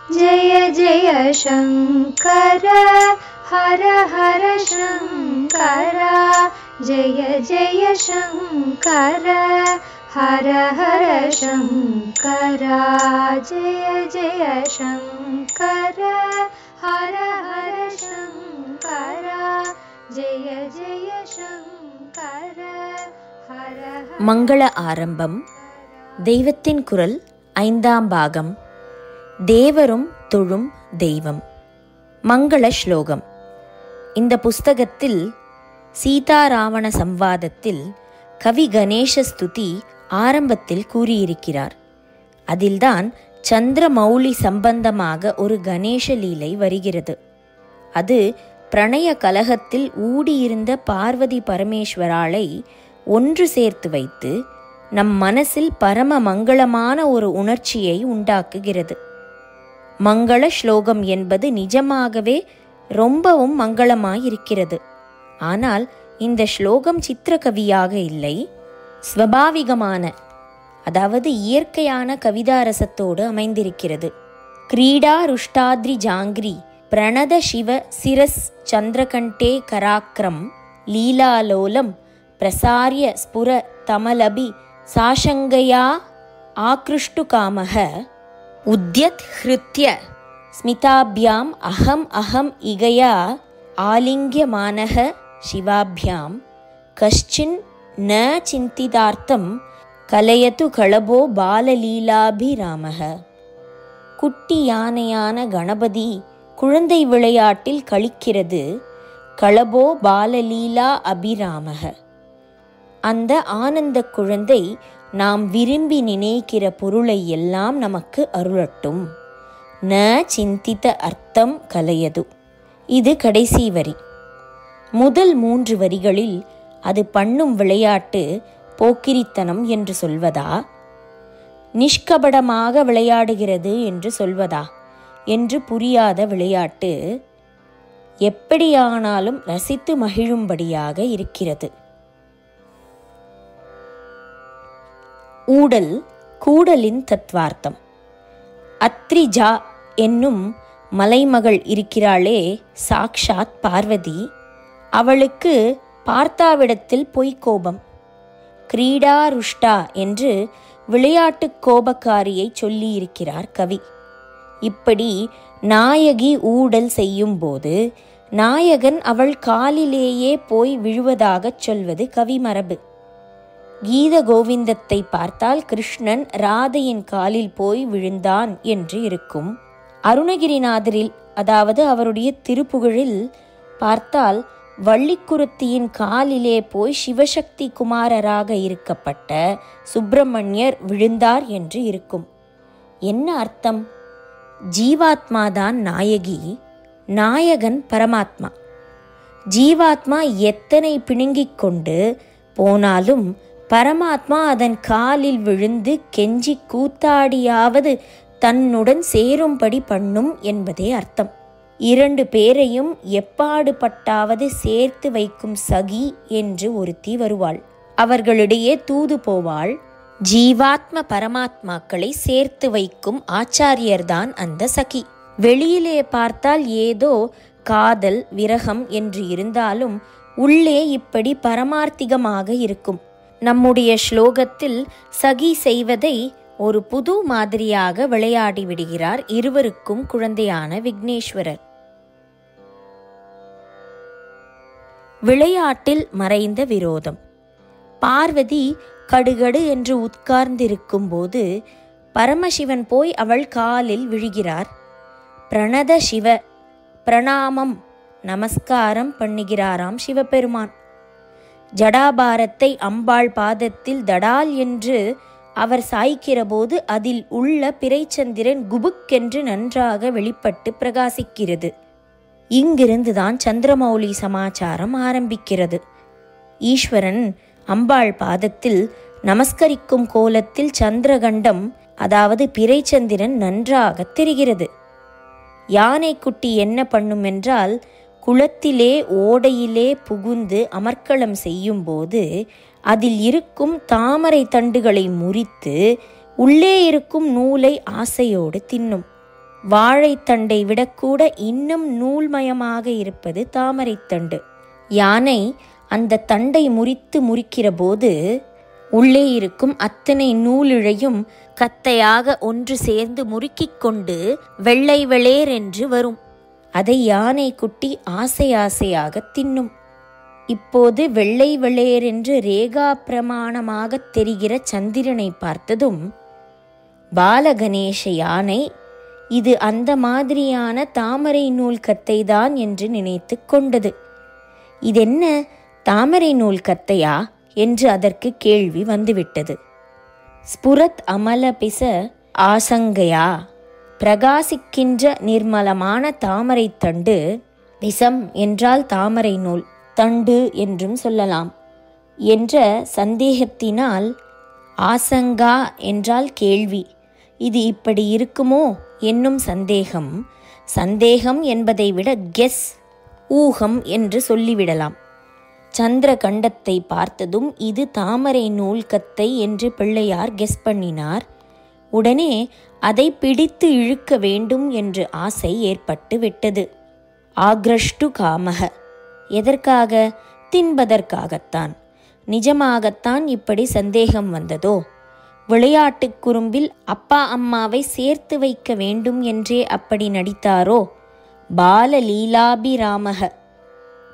जय जय शङ्कर हर हर शङ्कर जय जय शङ्कर हर हर शङ्कर जय जय शङ्कर हर हर शङ्कर जय जय शङ्कर हर हर. மங்கள ஆரம்பம். தெய்வத்தின் குரல் 5ஆம் பாகம். தேவரும் தொழும் தெய்வம். மங்கள ஸ்லோகம். இந்த புஸ்தகத்தில் சீதாராவண சம்வாதத்தில் கவி கணேச ஸ்துதி ஆரம்பத்தில் கூறியிருக்கிறார். அதில்தான் சந்திரமௌலி சம்பந்தமாக ஒரு கணேச லீலை வருகிறது. அது பிரணய கலகத்தில் ஊடியிருந்த பார்வதி பரமேஸ்வராளை ஒன்று சேர்த்து வைத்து நம் மனசில் பரம மங்களமான ஒரு உணர்ச்சியை உண்டாக்குகிறது. மங்கள ஸ்லோகம் என்பது நிஜமாகவே ரொம்பவும் மங்களமாயிருக்கிறது. ஆனால் இந்த ஸ்லோகம் சித்திரகவியாக இல்லை, ஸ்வபாவிகமான, அதாவது இயற்கையான கவிதாரசத்தோடு அமைந்திருக்கிறது. கிரீடா ருஷ்டாத்ரி ஜாங்கிரி பிரணத சிவ சிரஸ் சந்திரகண்டே கராக்ரம் லீலாலோலம் பிரசாரிய ஸ்புர தமலபி சாஷங்கயா ஆக்ருஷ்டு காமக உத்யத் ஹ்ருத்ய ஸ்மிதாபியாம் அஹம் அஹம் இகயா ஆலிங்யமானஹ சிவாபியாம் கஷ்சின் ந சிந்திதார்த்தம் கலயது களபோ பாலலீலாபிராமக. குட்டி யானையான கணபதி குழந்தை விளையாட்டில் கழிக்கிறது. களபோ பாலலீலா அபிராமக. அந்த ஆனந்த குழந்தை நாம் விரும்பி நினைக்கிற பொருளை எல்லாம் நமக்கு அருளட்டும். ந சிந்தித்த அர்த்தம் கலையது. இது கடைசி வரி. முதல் 3 வரிகளில் அது பண்ணும் விளையாட்டு போக்கிரித்தனம் என்று சொல்வதா, நிஷ்கபடமாக விளையாடுகிறது என்று சொல்வதா என்று புரியாத விளையாட்டு எப்படியானாலும் ரசித்து மகிழும்படியாக இருக்கிறது. ஊடல் கூடலின் தத்வார்த்தம். அத்ரிஜா என்னும் மலைமகள் இருக்கிறாளே, சாக்ஷாத் பார்வதி. அவளுக்கு பார்த்தாவிடத்தில் பொய்க்கோபம். கிரீடா ருஷ்டா என்று விளையாட்டு கோபக்காரியை சொல்லியிருக்கிறார் கவி. இப்படி நாயகி ஊடல் செய்யும் போது நாயகன் அவள் காலிலேயே போய் விழுவதாகச் சொல்வது கவி மரபு. கீத கோவிந்தத்தை பார்த்தால் கிருஷ்ணன் ராதையின் காலில் போய் விழுந்தான் என்று இருக்கும். அருணகிரிநாதரில், அதாவது அவருடைய திருப்புகழில் பார்த்தால் வள்ளிக்குருத்தியின் காலிலே போய் சிவசக்தி குமாரராக இருக்கப்பட்ட சுப்பிரமணியர் விழுந்தார் என்று இருக்கும். என்ன அர்த்தம்? ஜீவாத்மாதான் நாயகி, நாயகன் பரமாத்மா. ஜீவாத்மா எத்தனை பிணுங்கிக் கொண்டு போனாலும் பரமாத்மா அதன் காலில் விழுந்து கெஞ்சி கூத்தாடியாவது தன்னுடன் சேரும்படி பண்ணும் என்பதே அர்த்தம். 2 பேரையும் எப்பாடுபட்டாவது சேர்த்து வைக்கும் சகி என்று ஒருத்தி வருவாள். அவர்களிடையே தூது போவாள். ஜீவாத்ம பரமாத்மாக்களை சேர்த்து வைக்கும் ஆச்சாரியர்தான் அந்த சகி. வெளியிலே பார்த்தால் ஏதோ காதல் விரகம் என்று இருந்தாலும் உள்ளே இப்படி பரமார்த்திகமாக இருக்கும். நம்முடைய ஸ்லோகத்தில் சகி செய்வதை ஒரு புது மாதிரியாக விளையாடி விடுகிறார் இருவருக்கும் குழந்தையான விக்னேஸ்வரர். விளையாட்டில் மறைந்த விரோதம். பார்வதி கடுகடு என்று உட்கார்ந்திருக்கும் போது பரமசிவன் போய் அவள் காலில் விழுகிறார். பிரணத சிவ பிரணாமம் நமஸ்காரம் பண்ணுகிறாராம் சிவபெருமான். ஜடாபாரத்தை அம்பாள் பாதத்தில் தடால் என்று அவர் சாய்க்கிற போது அதில் உள்ள பிறைச்சந்திரன் குபுக்கென்று நன்றாக வெளிப்பட்டு பிரகாசிக்கிறது. இங்கிருந்துதான் சந்திரமௌலி சமாச்சாரம் ஆரம்பிக்கிறது. ஈஸ்வரன் அம்பாள் பாதத்தில் நமஸ்கரிக்கும் கோலத்தில் சந்திரகண்டம், அதாவது பிறைச்சந்திரன் நன்றாக தெரிகிறது. யானைக்குட்டி என்ன பண்ணும் என்றால், குளத்திலே ஓடையிலே புகுந்து அமர்க்களம் செய்யும்போது அதில் இருக்கும் தாமரை தண்டுகளை முறித்து உள்ளே இருக்கும் நூலை ஆசையோடு தின்னும். வாழைத்தண்டை விடக்கூட இன்னும் நூல்மயமாக இருப்பது தாமரைத்தண்டு. யானை அந்த தண்டை முறிக்கிற போது உள்ளே இருக்கும் அத்தனை நூலிழையும் கத்தையாக ஒன்று சேர்ந்து முறுக்கிக் கொண்டு வெள்ளை வெளேரென்று வரும். அதை யானை குட்டி ஆசையாக தின்னும். இப்போது வெள்ளை வெளேரென்று ரேகா பிரமாணமாக தெரிகிற சந்திரனை பார்த்ததும் பாலகணேச யானை இது அந்த மாதிரியான தாமரை நூல் கத்தைதான் என்று நினைத்து கொண்டது. இதென்ன தாமரை நூல் கத்தையா என்று அதற்கு கேள்வி வந்துவிட்டது. ஸ்புரத் அமலபிச ஆசங்கையா, பிரகாசிக்கின்ற நிர்மலமான தாமரை தண்டு. பிசம் என்றால் தாமரை நூல், தண்டு என்றும் சொல்லலாம் என்ற சந்தேகத்தினால் ஆசங்கா என்றால் கேள்வி, இது இப்படி இருக்குமோ என்னும் சந்தேகம் என்பதை விட கெஸ், ஊகம் என்று சொல்லிவிடலாம். சந்திர கண்டத்தை பார்த்ததும் இது தாமரை நூல் கத்தை என்று பிள்ளையார் கெஸ் பண்ணினார். உடனே அதை பிடித்து இழுக்க வேண்டும் என்று ஆசை ஏற்பட்டு விட்டது. ஆக்ரஷ்டு காமக, எதற்காக? தின்பதற்காகத்தான். நிஜமாகத்தான் இப்படி சந்தேகம் வந்ததோ? விளையாட்டு குறும்பில் அப்பா அம்மாவை சேர்த்து வைக்க வேண்டும் என்றே அப்படி நடித்தாரோ? பால லீலாபிராமக,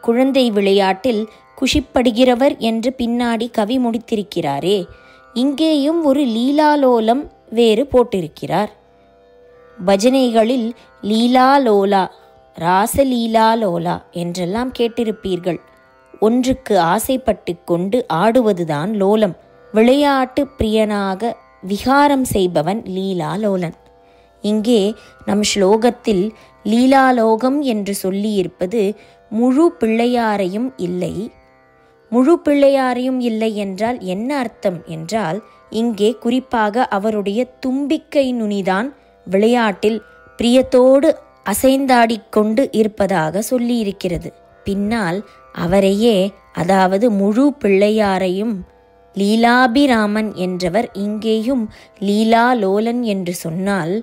குழந்தை விளையாட்டில் குஷிப்படுகிறவர் என்று பின்னாடி கவி முடித்திருக்கிறாரே, இங்கேயும் ஒரு லீலாலோலம் வேறு போட்டிருக்கிறார். பஜனைகளில் லீலாலோலா, ராசலீலாலோலா என்றெல்லாம் கேட்டிருப்பீர்கள். ஒன்றுக்கு ஆசைப்பட்டு கொண்டு ஆடுவதுதான் லோலம். விளையாட்டு பிரியனாக விகாரம் செய்பவன் லீலாலோலன். இங்கே நம் ஸ்லோகத்தில் லீலாலோகம் என்று சொல்லியிருப்பது முழு பிள்ளையாரையும் இல்லை. முழு பிள்ளையாரையும் இல்லை என்றால் என்ன அர்த்தம் என்றால், இங்கே குறிப்பாக அவருடைய தும்பிக்கை நுனிதான் விளையாட்டில் பிரியத்தோடு அசைந்தாடிக்கொண்டு இருப்பதாக சொல்லியிருக்கிறது. பின்னால் அவரையே, அதாவது முழு பிள்ளையாரையும் லீலாபிராமன் என்றவர் இங்கேயும் லீலாலோலன் என்று சொன்னால்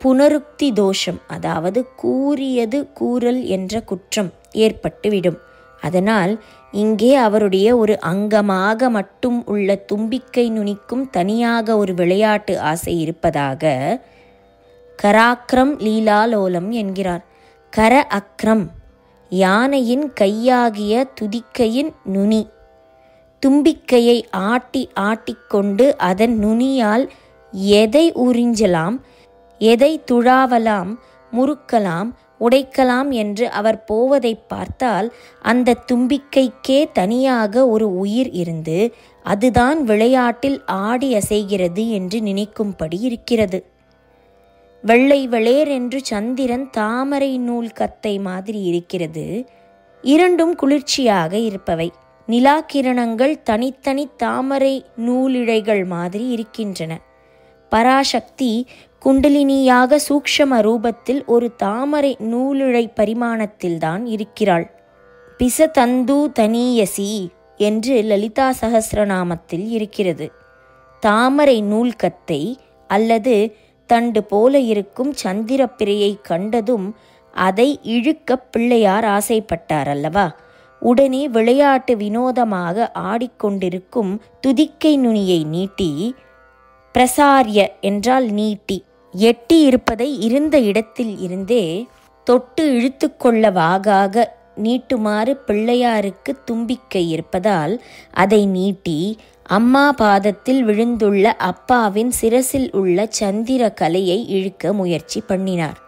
புனருக்தி தோஷம், அதாவது கூறியது கூறல் என்ற குற்றம் ஏற்பட்டுவிடும். அதனால் இங்கே அவருடைய ஒரு அங்கமாக மட்டும் உள்ள தும்பிக்கை நுனிக்கும் தனியாக ஒரு விளையாட்டு ஆசை இருப்பதாக கராக்ரம் லீலாலோலம் என்கிறார். கர அக்ரம், யானையின் கையாகிய துதிக்கையின் நுனி. தும்பிக்கையை ஆட்டிக்கொண்டு அதன் நுனியால் எதை உறிஞ்சலாம், எதை துழாவலாம், முறுக்கலாம், உடைக்கலாம் என்று அவர் போவதை பார்த்தால் அந்த தும்பிக்கைக்கே தனியாக ஒரு உயிர் இருந்து அதுதான் விளையாட்டில் ஆடி அசைகிறது என்று நினைக்கும்படி இருக்கிறது. வெள்ளை வெளேர் என்று சந்திரன் தாமரை நூல் கத்தை மாதிரி இருக்கிறது. இரண்டும் குளிர்ச்சியாக இருப்பவை. நிலாக்கிரணங்கள் தனித்தனி தாமரை நூலிழைகள் மாதிரி இருக்கின்றன. பராசக்தி குண்டலினியாக சூக்ஷம ரூபத்தில் ஒரு தாமரை நூலிழை பரிமாணத்தில்தான் இருக்கிறாள். பிசதந்து தனீயசி என்று லலிதா சகஸ்ரநாமத்தில் இருக்கிறது. தாமரை நூல்கத்தை அல்லது தண்டு போல இருக்கும் சந்திரப்பிரையை கண்டதும் அதை இழுக்க பிள்ளையார் ஆசைப்பட்டார் அல்லவா? உடனே விளையாட்டு வினோதமாக ஆடிக்கொண்டிருக்கும் துதிக்கை நுனியை நீட்டி, பிரசாரிய என்றால் நீட்டி, எட்டி இருப்பதை இருந்த இடத்தில் இருந்தே தொட்டு இழுத்து கொள்ளவாகாக நீட்டுமாறு பிள்ளையாருக்கு தும்பிக்கை இருப்பதால் அதை நீட்டி அம்மா பாதத்தில் விழுந்துள்ள அப்பாவின் சிரசில் உள்ள சந்திர கலையை இழுக்க முயற்சி பண்ணினார்.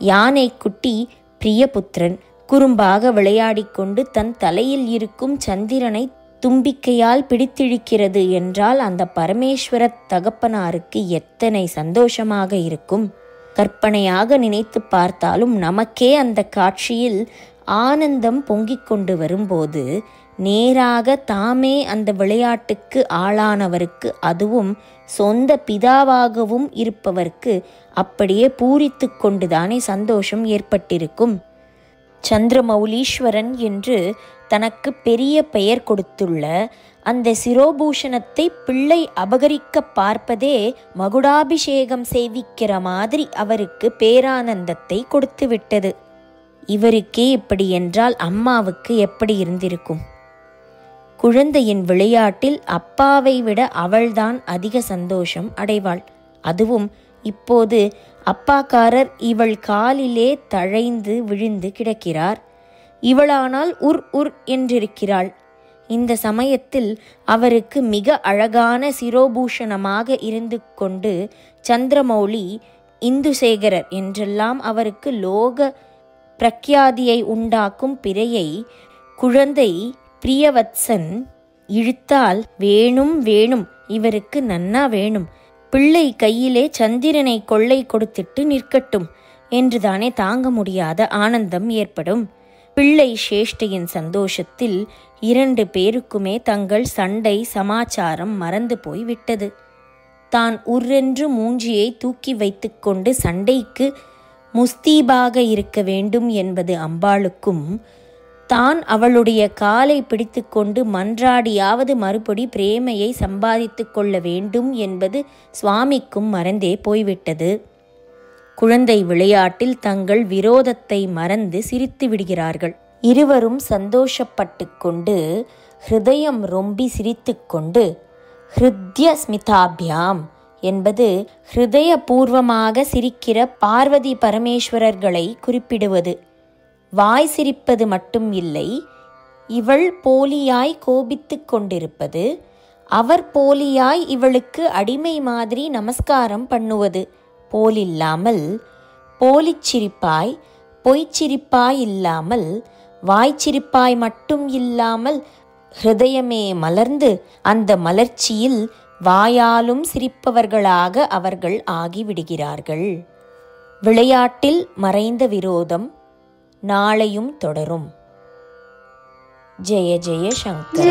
யானைக்குட்டி பிரியபுத்திரன் குறும்பாக விளையாடிக்கொண்டு தன் தலையில் இருக்கும் சந்திரனை தும்பிக்கையால் பிடித்திழுக்கிறது என்றால் அந்த பரமேஸ்வர தகப்பனாருக்கு எத்தனை சந்தோஷமாக இருக்கும். கற்பனையாக நினைத்து பார்த்தாலும் நமக்கே அந்த காட்சியில் ஆனந்தம் பொங்கிக் கொண்டு வரும்போது நேராக தாமே அந்த விளையாட்டுக்கு ஆளானவருக்கு, அதுவும் சொந்த பிதாவாகவும் இருப்பவருக்கு அப்படியே பூரித்து கொண்டுதானே சந்தோஷம் ஏற்பட்டிருக்கும். சந்திரமௌலீஸ்வரன் என்று தனக்கு பெரிய பெயர் கொடுத்துள்ள அந்த சிரோபூஷணத்தை பிள்ளை அபகரிக்க பார்ப்பதே மகுடாபிஷேகம் செய்விக்கிற மாதிரி அவருக்கு பேரானந்தத்தை கொடுத்து விட்டது. இவருக்கே இப்படி என்றால் அம்மாவுக்கு எப்படி இருந்திருக்கும்? குழந்தையின் விளையாட்டில் அப்பாவை விட அவள்தான் அதிக சந்தோஷம் அடைவாள். அதுவும் இப்போது அப்பாக்காரர் இவள் காலிலே தழைந்து விழுந்து கிடக்கிறார். இவளானால் உர் உர் என்றிருக்கிறாள். இந்த சமயத்தில் அவருக்கு மிக அழகான சிரோபூஷணமாக இருந்து கொண்டு சந்திரமௌலி, இந்துசேகரர் என்றெல்லாம் அவருக்கு லோக பிரக்யாதியை உண்டாக்கும் பிறையை குழந்தை பிரியவத்சன் இழுத்தால், வேணும் வேணும், இவருக்கு நன்னா வேணும், பிள்ளை கையிலே சந்திரனை கொள்ளை கொடுத்துட்டு நிற்கட்டும் என்றுதானே தாங்க முடியாத ஆனந்தம் ஏற்படும். பிள்ளை சேஷ்டையின் சந்தோஷத்தில் 2 பேருக்குமே தங்கள் சண்டை சமாச்சாரம் மறந்து போய் விட்டது. தான் உர்ரென்று மூஞ்சியை தூக்கி வைத்து கொண்டு சண்டைக்கு முஸ்தீபாக இருக்க வேண்டும் என்பது அம்பாளுக்கும், தான் அவளுடைய காலை பிடித்து கொண்டு மன்றாடியாவது மறுபடி பிரேமையை சம்பாதித்து கொள்ள வேண்டும் என்பது சுவாமிக்கும் மறந்தே போய்விட்டது. குழந்தை விளையாட்டில் தங்கள் விரோதத்தை மறந்து சிரித்து விடுகிறார்கள். இருவரும் சந்தோஷப்பட்டு கொண்டு ஹிருதயம் ரொம்பி சிரித்து கொண்டு, ஹிருத்ய ஸ்மிதாபியாம் என்பது ஹிருதயபூர்வமாக சிரிக்கிற பார்வதி பரமேஸ்வரர்களை குறிப்பிடுவது. வாய் சிரிப்பது மட்டும் இல்லை, இவள் போலியாய் கோபித்து கொண்டிருப்பது, அவர் போலியாய் இவளுக்கு அடிமை மாதிரி நமஸ்காரம் பண்ணுவது போலில்லாமல், போலிச்சிரிப்பாய் பொய்ச்சிரிப்பாய் இல்லாமல், வாய்ச்சிரிப்பாய் மட்டும் இல்லாமல் ஹிருதயமே மலர்ந்து அந்த மலர்ச்சியில் வாயாலும் சிரிப்பவர்களாக அவர்கள் ஆகிவிடுகிறார்கள். விளையாட்டில் மறைந்த விரோதம் நாளையும் தொடரும். ஜெய ஜெய சங்கர,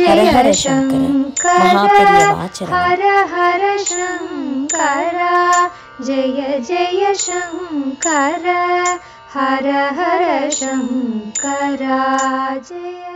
ஹர ஹர சங்கர, மகாபரியவாச்சரணம். ஹர ஹர சங்கர, ஜெய ஜெய சங்கர, ஹர ஹர சங்கர, ஜெய